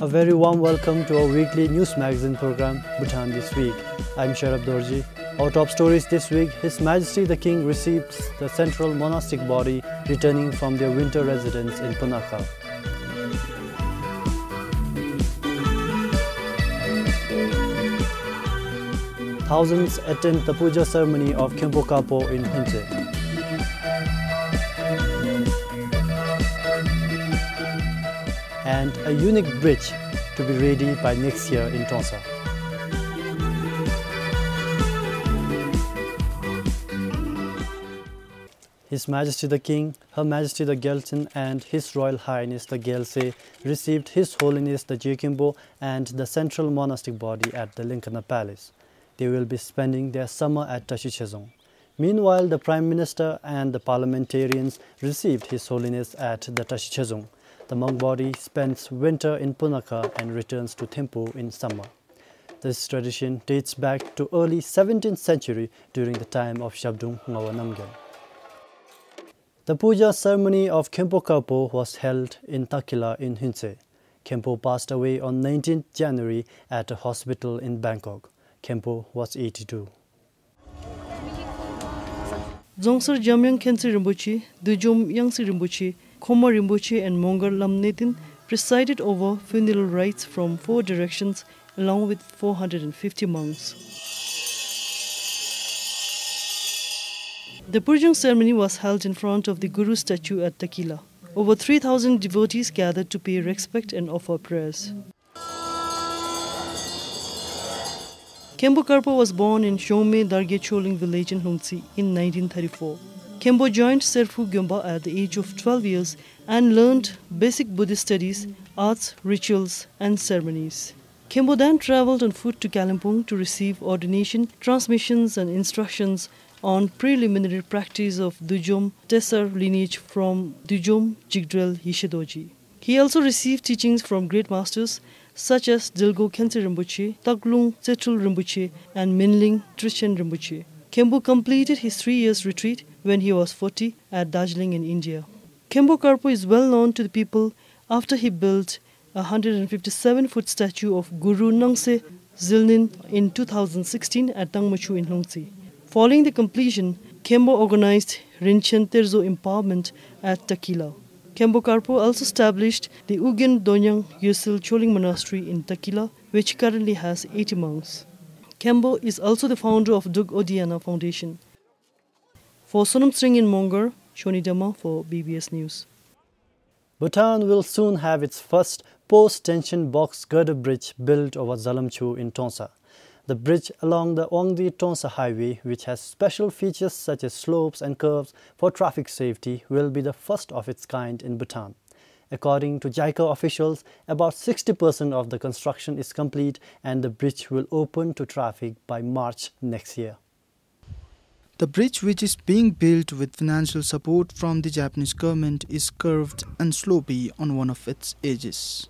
A very warm welcome to our weekly news magazine program, Bhutan This Week. I'm Dorjis. Our top stories this week: His Majesty the King receives the central monastic body returning from their winter residence in Punakha. Thousands attend the puja ceremony of Kimbo in Hunche. And a unique bridge to be ready by next year in Tonsa. His Majesty the King, Her Majesty the Gelton and His Royal Highness the Gelse received His Holiness the Kimbo and the central monastic body at the Linkana Palace. They will be spending their summer at Tashichezong. Meanwhile, the Prime Minister and the parliamentarians received His Holiness at the Tashichezong. The monk body spends winter in Punakha and returns to Thimphu in summer. This tradition dates back to early 17th century during the time of Shabdung Ngawanamgyal. The puja ceremony of Khenpo Karpo was held in Takila in Hunche. Khenpo passed away on 19th January at a hospital in Bangkok. Khenpo was 82. Zongsar Jamyang Khensi Rinpoche, Dujom Yangsi Rinpoche, Khoma Rinpoche and Mongar Lamnetin presided over funeral rites from 4 directions along with 450 monks. The purging ceremony was held in front of the Guru statue at Takila. Over 3,000 devotees gathered to pay respect and offer prayers. Khenpo Karpo was born in Shome Darge Choling village in Hungsi in 1934. Kimbo joined Serfu Gyomba at the age of 12 years and learned basic Buddhist studies, arts, rituals and ceremonies. Kimbo then travelled on foot to Kalimpong to receive ordination, transmissions and instructions on preliminary practice of Dujom Tesar lineage from Dujom Jigdrel Yishedoji. He also received teachings from great masters such as Dilgo Khense Rinpoche, Taklung Tsetul Rinpoche and Minling Trishan Rinpoche. Kimbo completed his 3 years retreat when he was 40 at Darjeeling in India. Khenpo Karpo is well known to the people after he built a 157-foot statue of Guru Nangse Zilnin in 2016 at Tangmachu in Hungsi. Following the completion, Kimbo organized Rinchen Terzo empowerment at Takila. Khenpo Karpo also established the Ugyen Donyang Yusil Choling Monastery in Takila, which currently has 80 monks. Kimbo is also the founder of Dug Odiana Foundation. For Sonam Sring in Mongar, Shoni Dama for BBS News. Bhutan will soon have its first post-tension box girder bridge built over Zalamchu in Tonsa. The bridge along the Wangdi-Tonsa highway, which has special features such as slopes and curves for traffic safety, will be the first of its kind in Bhutan. According to JICA officials, about 60% of the construction is complete and the bridge will open to traffic by March next year. The bridge, which is being built with financial support from the Japanese government, is curved and slopey on one of its edges.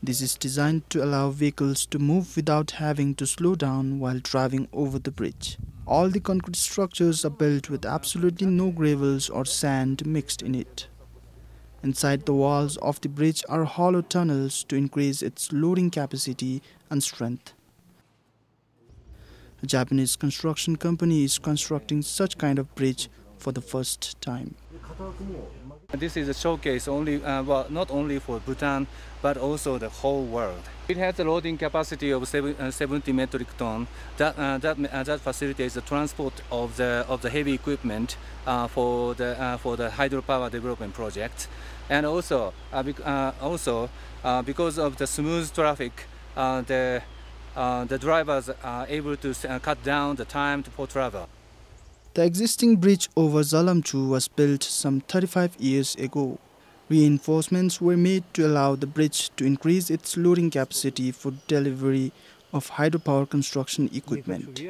This is designed to allow vehicles to move without having to slow down while driving over the bridge. All the concrete structures are built with absolutely no gravels or sand mixed in it. Inside the walls of the bridge are hollow tunnels to increase its loading capacity and strength. A Japanese construction company is constructing such kind of bridge for the first time. This is a showcase not only for Bhutan but also the whole world. It has a loading capacity of 70 metric ton. That facilitates the transport of the heavy equipment for the hydropower development project, and also because of the smooth traffic, the drivers are able to cut down the time for travel. The existing bridge over Zalamchu was built some 35 years ago. Reinforcements were made to allow the bridge to increase its loading capacity for delivery of hydropower construction equipment.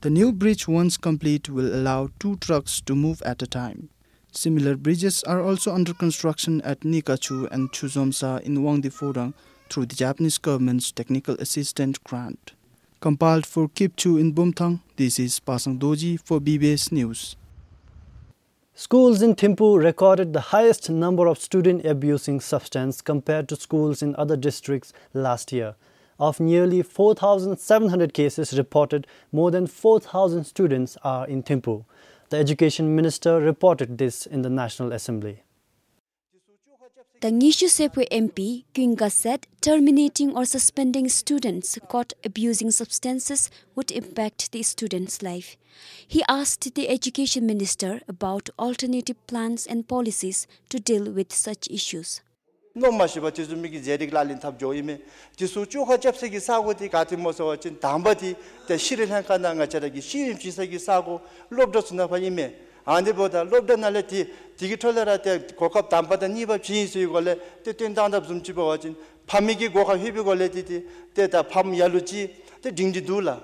The new bridge, once complete, will allow 2 trucks to move at a time. Similar bridges are also under construction at Nikachu and Chuzomsa in Wangdi Phorang through the Japanese government's technical assistant grant. Compiled for Kipchu in Bumthang, this is Pasang Doji for BBS News. Schools in Thimphu recorded the highest number of students abusing substance compared to schools in other districts last year. Of nearly 4,700 cases reported, more than 4,000 students are in Thimphu. The Education Minister reported this in the National Assembly. The Nishu Sepwe MP, Kyunga said terminating or suspending students caught abusing substances would impact the students' life. He asked the Education Minister about alternative plans and policies to deal with such issues. No mashiba tizumiki zedik lalin tab joime tisu chuha chapse gi sago ti kati moso chin dambati te shiril han kana nga charagi shirim chisa gi sago lobdo suna phayime ande boda lobdo nale ti digitalera te kokap dambada niba jinsu gole te tendanda zum chiba wajin phamigi goka hibi gole ti te ta pham yaluchi te dingji dula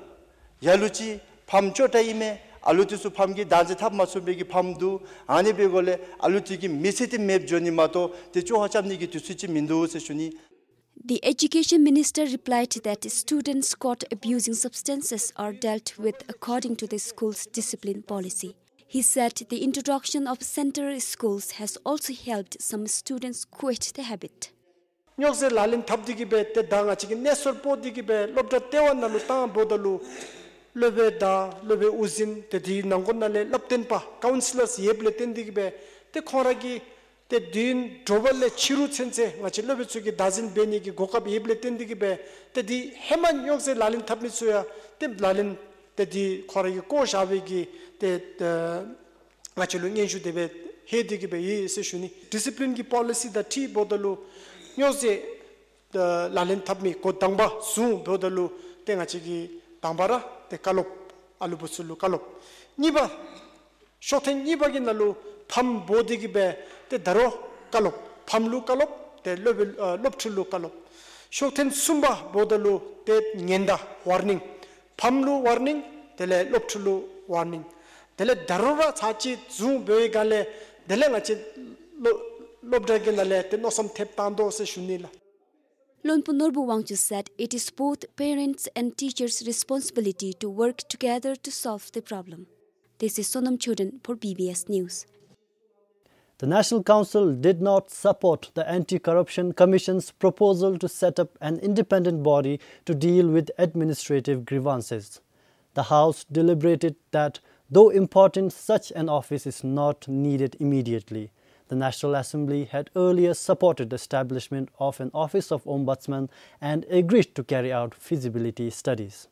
yaluchi pham chota ime 알루티수 팜기 단지 탑 마수베기 팜두 아니 베골레 알루티기 미시티 맵 조니 마토 대조 하잡니기 뒤수치 민도 세슈니. The Education Minister replied that students caught abusing substances are dealt with according to the school's discipline policy. He said the introduction of center schools has also helped some students quit the habit. 녀세 랄린 탑디기 베때 당아치기 네솔 포디기 베 롭다 때원나루 땅 보달루 lebe uzin te di nangon nale lapten pa counselors yeble ten digbe te khoragi te din droballe chiru chense ngachi lebe chugi dazin beni gi gokap yeble ten digbe te di heman yongse lalin thapni suya te lalin te di khoragi ko shabe gi te ngachi lu ngen shu debe he digbe ye se shuni discipline gi policy da ti bodalu yongse lalin thapmi ko dangba su bodalu te ngachi gi dambara te kalop alubusulu kalop niba shoten niba gi nalu pham bodigi be te daro kalop phamlu kalop te lopchulu kalop shoten sumba bodalu te ngenda warning phamlu warning tele lopchulu warning tele darora chachi zu be gale dele ngachi lobdage nale te nosam thep tando se shunila. Lonpu Norbu Wangchu said it is both parents and teachers' responsibility to work together to solve the problem. This is Sonam Chodan for BBS News. The National Council did not support the Anti-Corruption Commission's proposal to set up an independent body to deal with administrative grievances. The House deliberated that, though important, such an office is not needed immediately. The National Assembly had earlier supported the establishment of an Office of Ombudsman and agreed to carry out feasibility studies.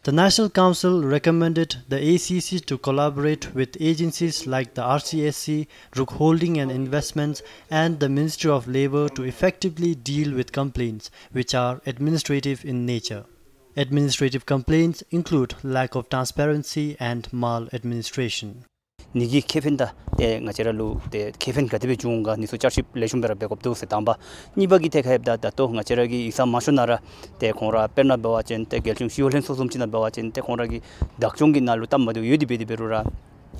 The National Council recommended the ACC to collaborate with agencies like the RCSC, Rook Holding and Investments, and the Ministry of Labour to effectively deal with complaints which are administrative in nature. Administrative complaints include lack of transparency and maladministration. Nigi kefinda te ngacheralu te kefin katibe junga ni socialship leshum bera backup do se tamba ni bagi te khabda da to ngacheragi isa mashunara te khora perna bawa chen te gelchung siolhen sosum china bawa chen te khoragi dakchongi nalu tamadu yudi bedi berura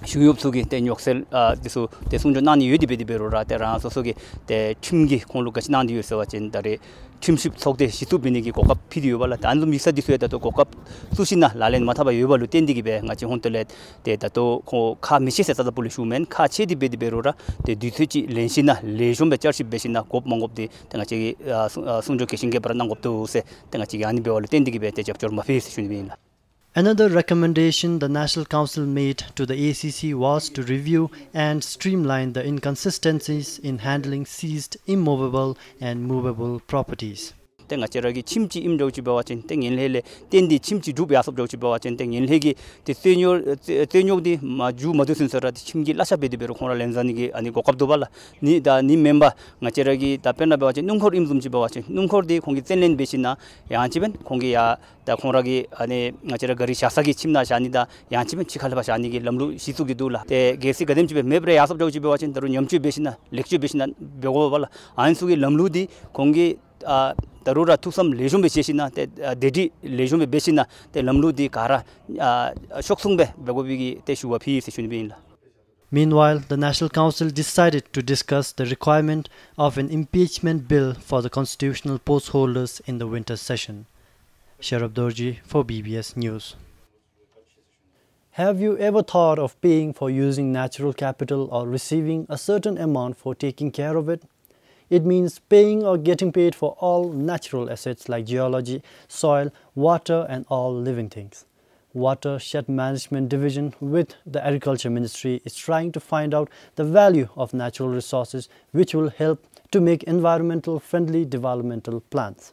shuyop sugi te nyoksel disu te sunjo nani yudi bedi berura te ra sosogi te chimgi khonlu gachi nandi yuso chen dare chimship 속대 시수빈이기 고갑 비디오 발라 안좀 미사 디수에다도 고갑 수신나 랄렌 마타바 요발로 땡디기베 같이 혼텔레 데다도 카 미시세다다 볼리슈멘 카 체디베디베로라 데 디트지 렌시나 레좀베 짜시 베시나 곱 몽곱디 땡아치 순조 계신게 바란난 곱도세 땡아치 아니베월로 땡디기베 데 잡조르마 페이스 슈니빈라. Another recommendation the National Council made to the ACC was to review and streamline the inconsistencies in handling seized immovable and movable properties. 땡아cheragi chimchi imjauchi bawachin 땡인레레 땡디 chimchi 두비 아섭jauchi bawachin 땡인레기 테뇨디 마주 마두순서라디 chim기 라샤베디베로 코라 렌자니기 아니 고갑도발라 니다 니 멤버 ngacheragi 다페나 bawachin 눅코르 임좀지 bawachin 눅코르디 공기 센렌 베시나 야한치벤 공기야 다 코라기 아니 ngacheragi gari 샤사기 침나시 아니다 야한치벤 치칼바시 아니기 럼루 시수기둘라 테 게시 가뎀치베 메브레 아섭jauchi bawachin 다루 냠치 베시나 렉치 베시나 베고발라 안수기 럼루디 공기 Tarura to some lesion besina, dedi lesion besina, the lamludi kara, shoksumbe, Bagobigi, Teshua P. Seshunbin. Meanwhile, the National Council decided to discuss the requirement of an impeachment bill for the constitutional post holders in the winter session. Dorjis for BBS News. Have you ever thought of paying for using natural capital or receiving a certain amount for taking care of it? It means paying or getting paid for all natural assets like geology, soil, water and all living things. Watershed Management Division with the Agriculture Ministry is trying to find out the value of natural resources, which will help to make environmental friendly developmental plans.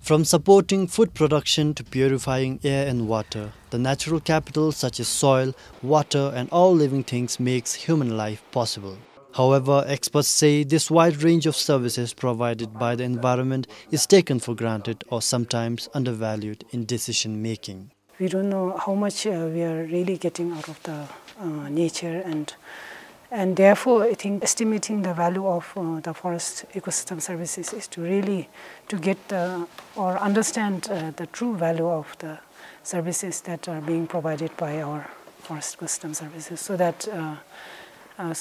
From supporting food production to purifying air and water, the natural capital such as soil, water and all living things makes human life possible. However, experts say this wide range of services provided by the environment is taken for granted or sometimes undervalued in decision making. We don't know how much we are really getting out of the nature, and therefore I think estimating the value of the forest ecosystem services is to really to get or understand the true value of the services that are being provided by our forest ecosystem services, so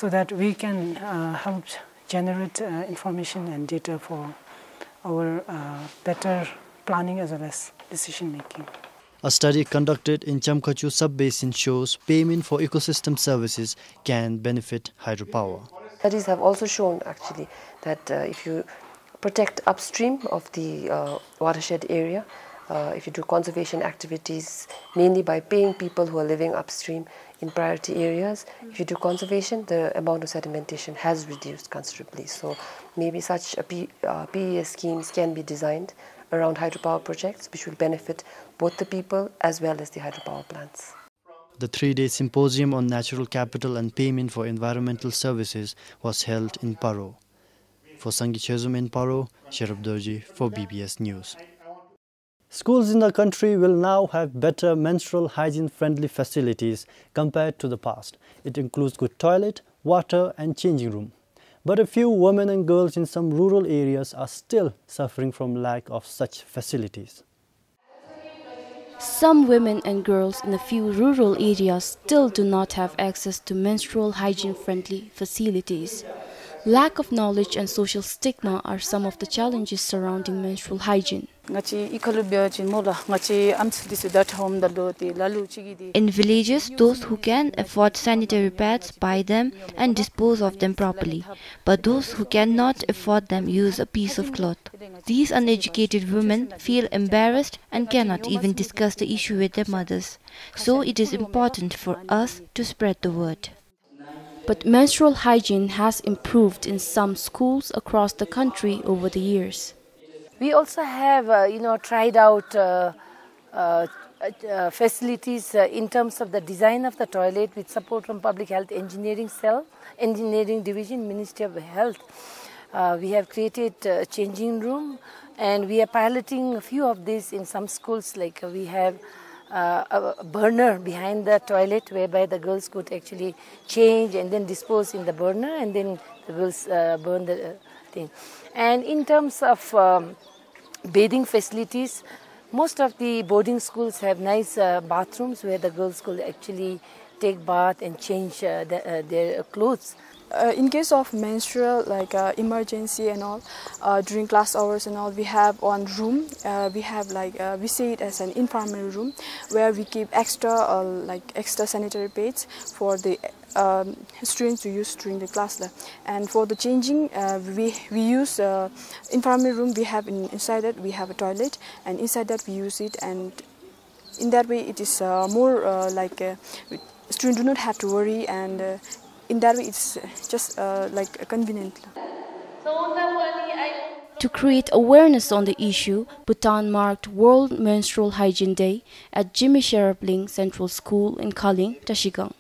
that we can help generate information and data for our better planning as well as decision making. A study conducted in Chamkachu sub-basin shows payment for ecosystem services can benefit hydropower. Studies have also shown actually that if you protect upstream of the watershed area, if you do conservation activities mainly by paying people who are living upstream in priority areas, if you do conservation, the amount of sedimentation has reduced considerably. So maybe such PES schemes can be designed around hydropower projects, which will benefit both the people as well as the hydropower plants. The 3-day symposium on natural capital and payment for environmental services was held in Paro. For Sangi Chezum in Paro, Sharab Dorji for BBS News. Schools in the country will now have better menstrual hygiene-friendly facilities compared to the past. It includes good toilet, water and changing room. But a few women and girls in some rural areas are still suffering from lack of such facilities. Some women and girls in a few rural areas still do not have access to menstrual hygiene-friendly facilities. Lack of knowledge and social stigma are some of the challenges surrounding menstrual hygiene. In villages, those who can afford sanitary pads buy them and dispose of them properly, but those who cannot afford them use a piece of cloth. These uneducated women feel embarrassed and cannot even discuss the issue with their mothers. So it is important for us to spread the word. But menstrual hygiene has improved in some schools across the country over the years. We also have, tried out facilities in terms of the design of the toilet with support from Public Health Engineering Division, Ministry of Health. We have created a changing room, and we are piloting a few of these in some schools. Like we have a burner behind the toilet whereby the girls could actually change and then dispose in the burner, and then the girls burn the thing. And in terms of bathing facilities, most of the boarding schools have nice bathrooms where the girls could actually take bath and change their clothes. In case of menstrual, like emergency and all, during class hours and all, we have one room. We have we see it as an infirmary room where we keep extra sanitary pads for the students to use during the class. And for the changing, we use infirmary room. We have inside that we have a toilet, and inside that we use it. And in that way, it is more students do not have to worry, and in that way, it's just convenient. To create awareness on the issue, Bhutan marked World Menstrual Hygiene Day at Jimmy Sherapling Central School in Kaling, Tashigang.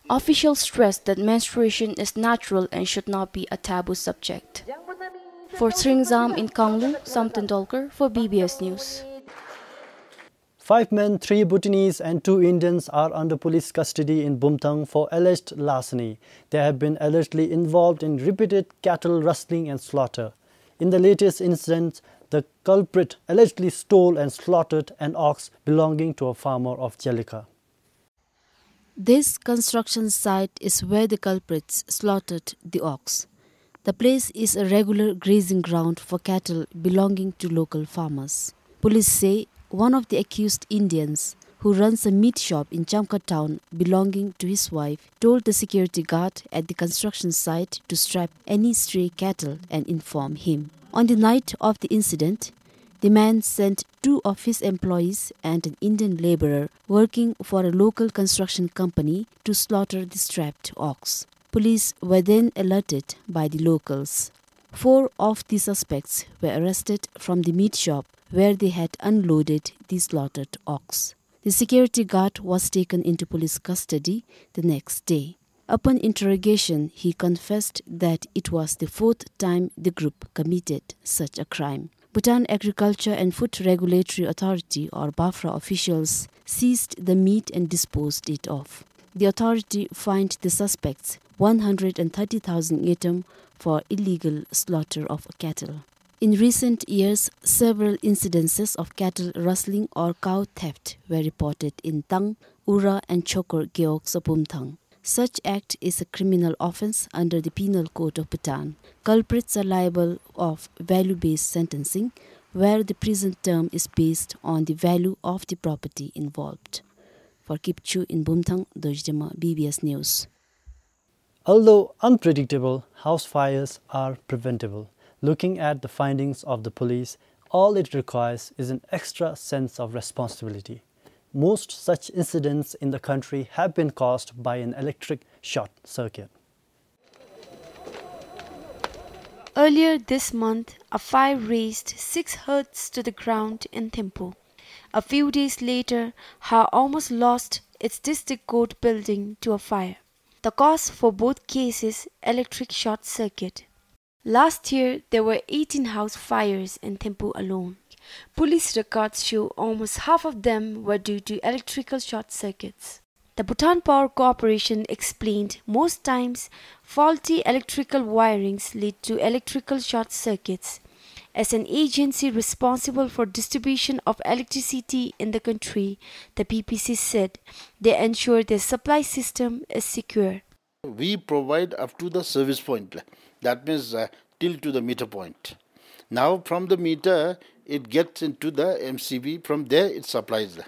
Officials stressed that menstruation is natural and should not be a taboo subject. For Sringzam in Kanglu, Sam Tendolkar for BBS News. 5 men, 3 Bhutanese and 2 Indians are under police custody in Bumthang for alleged larceny. They have been allegedly involved in repeated cattle rustling and slaughter. In the latest incident, the culprit allegedly stole and slaughtered an ox belonging to a farmer of Jelika. This construction site is where the culprits slaughtered the ox. The place is a regular grazing ground for cattle belonging to local farmers. Police say one of the accused Indians, who runs a meat shop in Chamka town belonging to his wife, told the security guard at the construction site to strap any stray cattle and inform him. On the night of the incident, the man sent 2 of his employees and an Indian laborer working for a local construction company to slaughter the strapped ox. Police were then alerted by the locals. 4 of the suspects were arrested from the meat shop where they had unloaded the slaughtered ox. The security guard was taken into police custody the next day. Upon interrogation, he confessed that it was the 4th time the group committed such a crime. Bhutan Agriculture and Food Regulatory Authority or BAFRA officials seized the meat and disposed it of. The authority fined the suspects 130,000 yetam for illegal slaughter of cattle. In recent years, several incidences of cattle rustling or cow theft were reported in Tang, Ura and Chokor Geok Sapumthang. Such act is a criminal offence under the Penal Code of Bhutan. Culprits are liable of value-based sentencing, where the prison term is based on the value of the property involved. For Kipchu in Bumthang, Dorjis, BBS News. Although unpredictable, house fires are preventable. Looking at the findings of the police, all it requires is an extra sense of responsibility. Most such incidents in the country have been caused by an electric short circuit. Earlier this month, a fire razed 6 huts to the ground in Kimbo. A few days later, Ha almost lost its district court building to a fire. The cause for both cases, electric short circuit. Last year, there were 18 house fires in Kimbo alone. Police records show almost half of them were due to electrical short circuits. The Bhutan Power Corporation explained most times faulty electrical wirings lead to electrical short circuits. As an agency responsible for distribution of electricity in the country, the PPC said they ensure their supply system is secure. We provide up to the service point, that means till to the meter point. Now from the meter, it gets into the MCB, from there it supplies.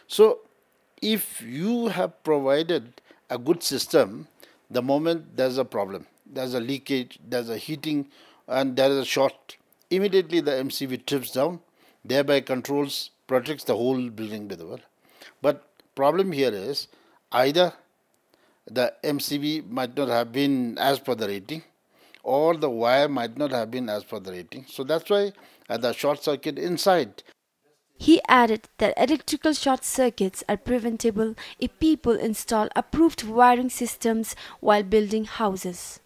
So if you have provided a good system, the moment there's a problem, there's a leakage, there's a heating and there is a short, immediately the MCB trips down, thereby controls, protects the whole building. But problem here is either the MCB might not have been as per the rating, or the wire might not have been as per the rating. So that's why the short circuit inside. He added that electrical short circuits are preventable if people install approved wiring systems while building houses.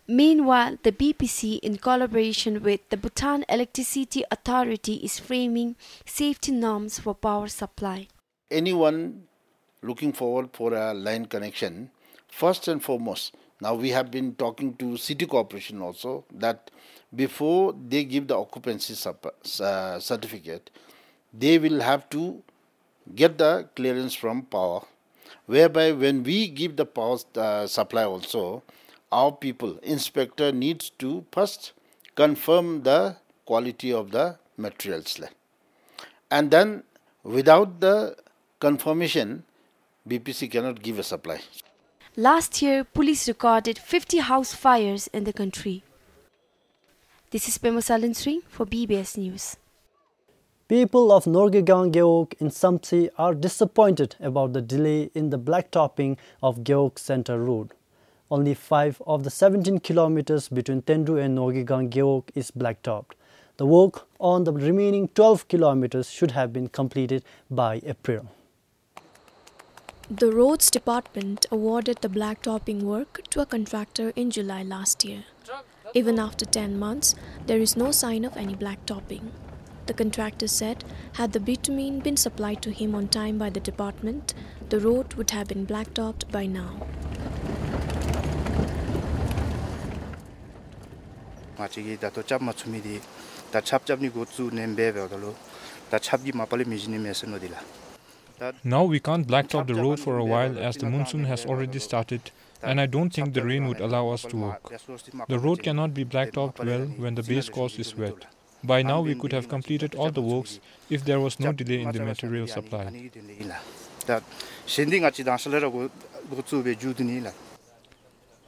Meanwhile, the BPC, in collaboration with the Bhutan Electricity Authority, is framing safety norms for power supply. Anyone looking forward for a line connection, first and foremost, now we have been talking to City Corporation also, that before they give the occupancy certificate, they will have to get the clearance from power, whereby when we give the power supply also, our people, inspector needs to first confirm the quality of the materials. And then without the confirmation, BPC cannot give a supply. Last year, police recorded 50 house fires in the country. This is Pema Salinsri for BBS News. People of Norgegang Geok in Samtsi are disappointed about the delay in the blacktopping of Geok Center Road. Only 5 of the 17 kilometers between Tendu and Norgegang Geok is blacktopped. The work on the remaining 12 kilometers should have been completed by April. The Roads Department awarded the blacktopping work to a contractor in July last year. Even after 10 months, there is no sign of any blacktopping. The contractor said, had the bitumen been supplied to him on time by the department, the road would have been blacktopped by now. Now we can't blacktop the road for a while as the monsoon has already started, and I don't think the rain would allow us to work. The road cannot be blacktopped well when the base course is wet. By now we could have completed all the works if there was no delay in the material supply.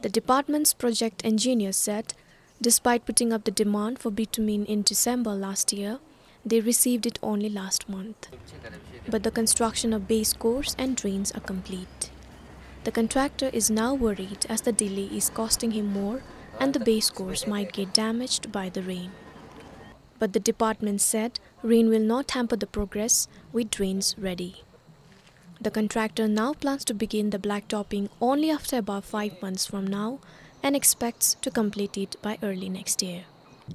The department's project engineer said, despite putting up the demand for bitumen in December last year, they received it only last month. But the construction of base course and drains are complete. The contractor is now worried as the delay is costing him more and the base course might get damaged by the rain. But the department said rain will not hamper the progress with drains ready. The contractor now plans to begin the blacktopping only after about 5 months from now and expects to complete it by early next year.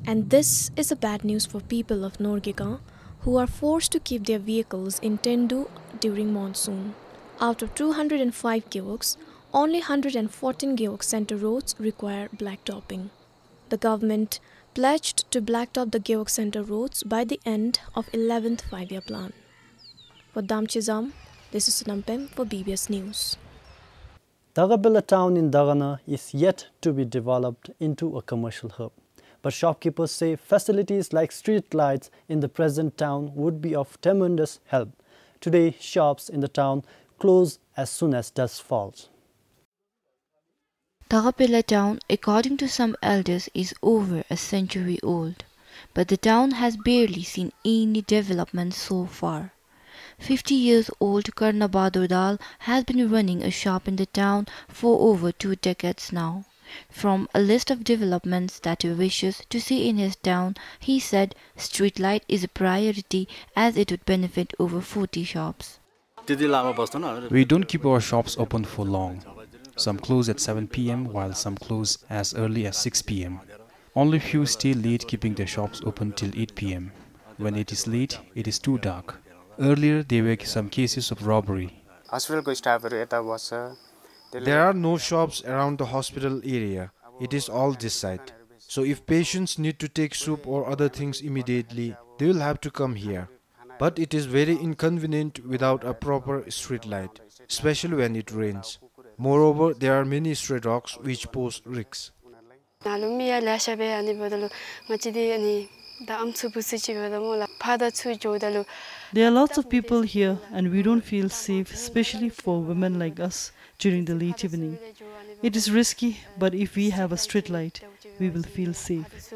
And this is a bad news for people of Norgegan who are forced to keep their vehicles in Tendu during monsoon. Out of 205 geoks, only 114 geok center roads require blacktopping. The government pledged to blacktop the geok center roads by the end of 11th 5-year plan. For Damchizam, this is Sunampem for BBS News. Dagabella town in Dagana is yet to be developed into a commercial hub. But shopkeepers say facilities like street lights in the present town would be of tremendous help. Today, shops in the town close as soon as dusk falls. Dagabella town, according to some elders, is over a century old, but the town has barely seen any development so far. 50-year-old Karna Badurdal has been running a shop in the town for over 2 decades now. From a list of developments that he wishes to see in his town, he said street light is a priority as it would benefit over 40 shops. We don't keep our shops open for long. Some close at 7 p.m. while some close as early as 6 p.m. Only few stay late, keeping their shops open till 8 p.m. When it is late, it is too dark. Earlier, there were some cases of robbery. There are no shops around the hospital area. It is all this side. So if patients need to take soup or other things immediately, they will have to come here. But it is very inconvenient without a proper street light, especially when it rains. Moreover, there are many stray dogs which pose risks. There are lots of people here and we don't feel safe, especially for women like us during the late evening. It is risky, but if we have a street light, we will feel safe.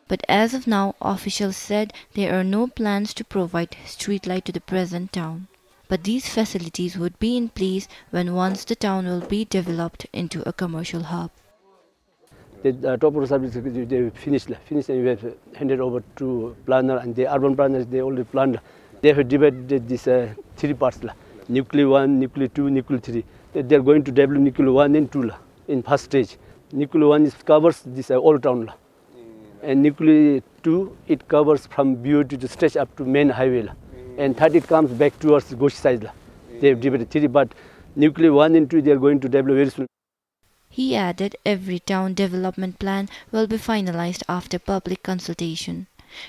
But as of now, officials said there are no plans to provide street light to the present town. But these facilities would be in place when once the town will be developed into a commercial hub. The top of the service they finished and we have handed over to planner, and the urban planners they already planned. They have divided this 3 parts: nuclear 1, nuclear 2, nuclear 3. They are going to develop nuclear 1 and 2 in first stage. Nuclear 1 covers this old town, and nuclear 2 it covers from BOT to stretch up to main highway, and third it comes back towards Goshi side. They have divided 3, but nuclear 1 and 2 they are going to develop very soon. He added every town development plan will be finalized after public consultation.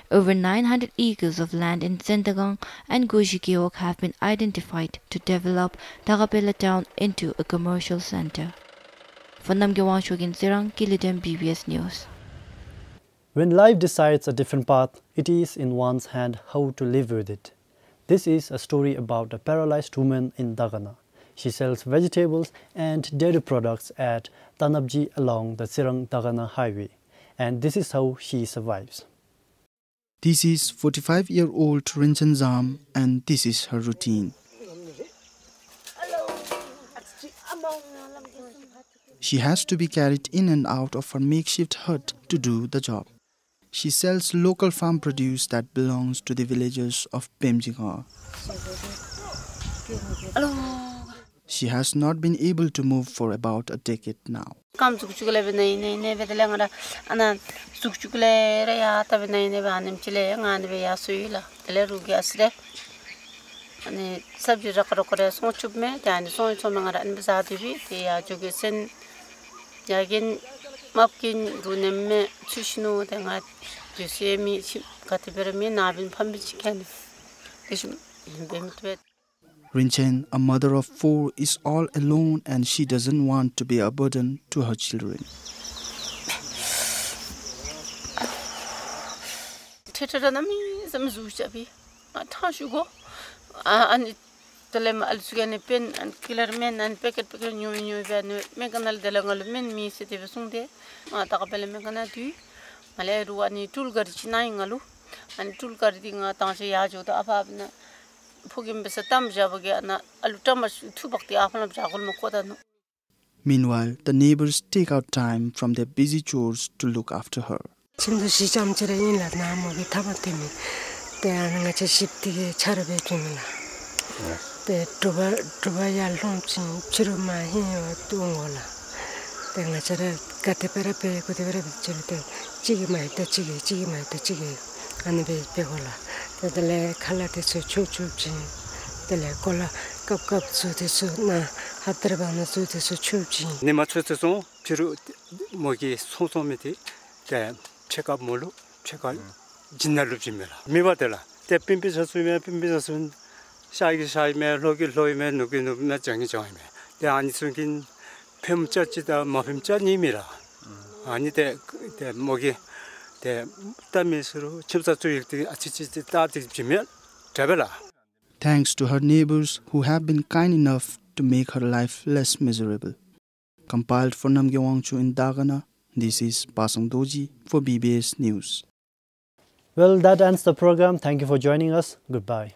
Over 900 acres of land in Zendagang and Goji-Geok have been identified to develop Dagabella town into a commercial center. For Namgyawan Shogin Zirang, Kilidem BBS News. When life decides a different path, it is in one's hand how to live with it. This is a story about a paralyzed woman in Dagana. She sells vegetables and dairy products at Tanabji along the Sirang-Dagana highway. And this is how she survives. This is 45-year-old Rinchen Zam, and this is her routine. She has to be carried in and out of her makeshift hut to do the job. She sells local farm produce that belongs to the villagers of Pemjinga. She has not been able to move for about a decade now. Rinchen, a mother of 4, is all alone and she doesn't want to be a burden to her children. Tetanami, some Zuchabi, Tashugo, and Telem Alsugan pen and killer men and packet picker new Meganal de Langal men me city Sunday, Matakapel Megana du, Maleru and Tulgar Chinaingalu, and Tulgarding Tansiajo the Ababna, Pugim Besatam Javagana, Alutamas Tubak the Apple of Jagol. Meanwhile, the neighbors take out time from their busy chores to look after her. 네 맞춰서 주로 뭐기 소소미티 때 체크업 몰로 체크할 진날로 집니다. 미바들라 때 빈비서스면 빈비서스는 샤이기 샤이메 로기로이메 누구누구나 정이 정이메 때 아니 숨긴 뱀짜지다 뭐 뱀짜님이라 아니 때 뭐기 때 담미스로 집사 주익들이 아치치치 따지면 잡아라. Thanks to her neighbors who have been kind enough to make her life less miserable. Compiled for Namgye Wangchu in Dagana, this is Pasang Doji for BBS News. Well, that ends the program. Thank you for joining us. Goodbye.